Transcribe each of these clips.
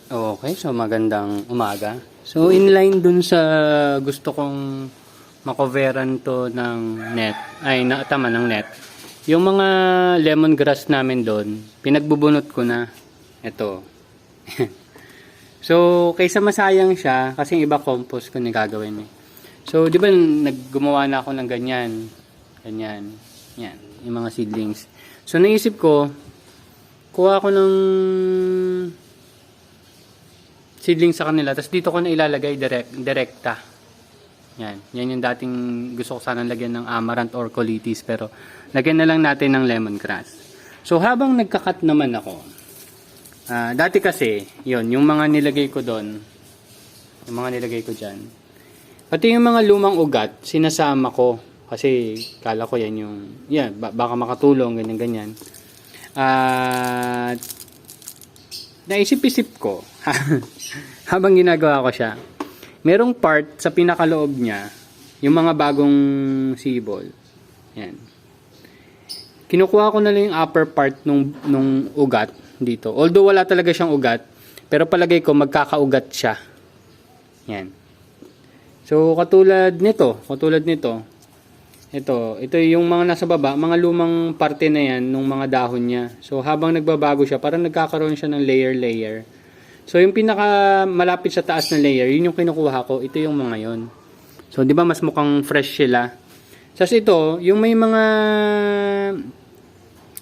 Okay, so magandang umaga. So inline dun sa gusto kong makoveran to ng net, ay tama ng net. Yung mga lemongrass namin doon, pinagbubunot ko na. Ito. So kaysa masayang siya, kasi yung iba compost ko na gagawin eh. So di ba naggumawa na ako ng ganyan. Ganyan. Yan, yung mga seedlings. So naisip ko, kuha ko ng seedling sa kanila, tapos dito ko na ilalagay direkta. Yan yung dating gusto ko sana lagyan ng amaranth or colitis, pero lagyan na lang natin ng lemongrass. So habang nagkakat naman ako, dati kasi, yung mga nilagay ko doon, yung mga nilagay ko dyan, pati yung mga lumang ugat, sinasama ko, kasi kala ko baka makatulong, ganyan. Naisip-isip ko, habang ginagawa ko siya, merong part sa pinakaloob niya, yung mga bagong sibol. Yan. Kinukuha ko na lang yung upper part nung ugat dito. Although wala talaga siyang ugat, pero palagay ko magkakaugat siya. Yan. So katulad nito, ito yung mga nasa baba, mga lumang parte na yan nung mga dahon niya. So habang nagbabago siya, parang nagkakaroon siya ng layer. So yung pinaka malapit sa taas na layer, yun yung kinukuha ko. Ito yung mga yon. So di ba mas mukhang fresh sila. Tapos ito, yung may mga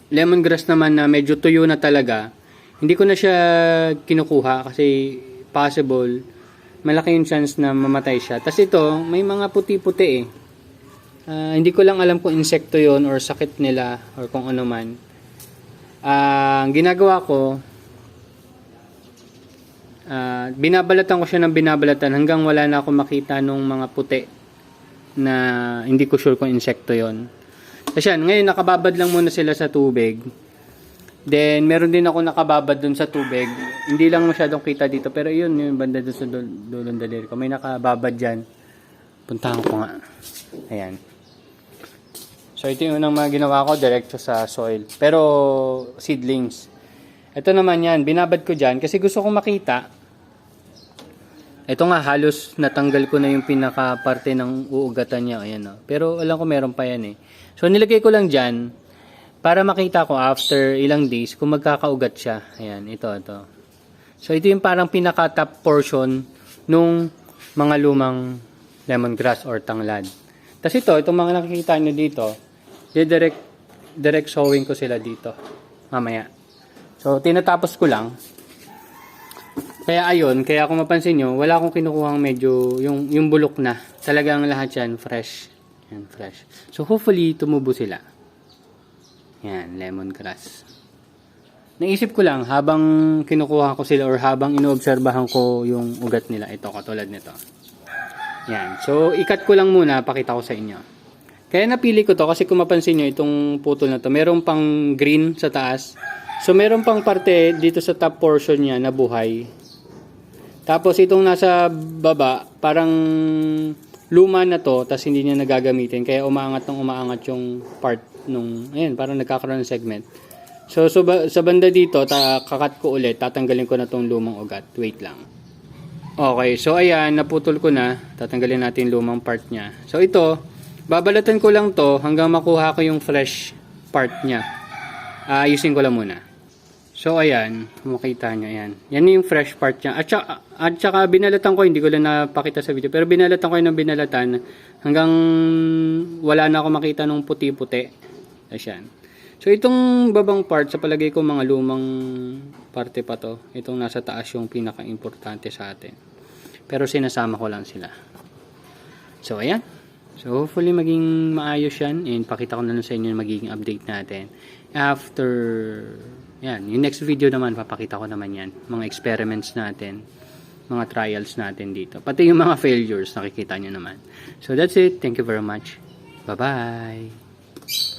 lemongrass naman na medyo tuyo na talaga, hindi ko na siya kinukuha kasi possible malaki yung chance na mamatay siya. Tapos ito, may mga puti-puti eh. Hindi ko lang alam kung insekto yon or sakit nila or kung ano man. Ang ginagawa ko, binabalatan ko siya ng binabalatan hanggang wala na ako makita nung mga puti na hindi ko sure kung insekto yon. Kasi ngayon nakababad lang muna sila sa tubig. Then meron din ako nakababad dun sa tubig. Hindi lang masyadong kita dito, pero yun yung banda dun sa dulong daliri ko. May nakababad dyan. Puntahan ko nga. Ayan. So ito yung unang mga ginawa ko, diretso sa soil. Pero seedlings. Ito naman yan, binabad ko dyan kasi gusto kong makita. Ito nga, halos natanggal ko na yung pinaka parte ng uugatan niya. Ayan, oh. Pero alam ko meron pa yan eh. So nilagay ko lang dyan para makita ko after ilang days kung magkakaugat siya. Ayan, ito. So ito yung parang pinaka top portion nung mga lumang lemongrass or tanglad. Tapos itong mga nakikita nyo dito, direct sowing ko sila dito mamaya. So tinatapos ko lang. Kaya kung mapansin nyo, wala akong kinukuhang medyo yung bulok na. Talagang lahat yan fresh. Yan, fresh. So hopefully tumubo sila. Yan, lemongrass. Naisip ko lang habang kinukuha ko sila or habang inoobserbahan ko yung ugat nila. Ito, katulad nito. Yan. So ikat ko lang muna, pakita ko sa inyo. Kaya napili ko to kasi kung mapansin nyo itong putol na to, meron pang green sa taas. So meron pang parte dito sa top portion niya na buhay. Tapos itong nasa baba, parang luma na to, tapos hindi niya nagagamitin. Kaya umaangat yung part nung, ayan, parang nagkakaroon ng segment. So sa banda dito, kakat ko ulit, tatanggalin ko na tong lumang ugat. Wait lang. Okay, so ayan, naputol ko na. Tatanggalin natin lumang part niya. So ito, babalatan ko lang to hanggang makuha ko yung fresh part niya. Ayusin ko lang muna. So ayan, makita nyo, ayan. Yan yung fresh part niya. At saka binalatan ko, hindi ko lang napakita sa video, pero binalatan ko yung binalatan hanggang wala na ako makita nung puti-puti. Ayan. So itong babang part, sa palagay ko mga lumang parte pa to. Itong nasa taas yung pinaka-importante sa atin. Pero sinasama ko lang sila. So ayan. So hopefully maging maayos yan. And pakita ko na lang sa inyo yung magiging update natin. After, yan, yung next video naman, papakita ko naman yan. Mga experiments natin. Mga trials natin dito. Pati yung mga failures, nakikita nyo naman. So that's it. Thank you very much. Bye-bye.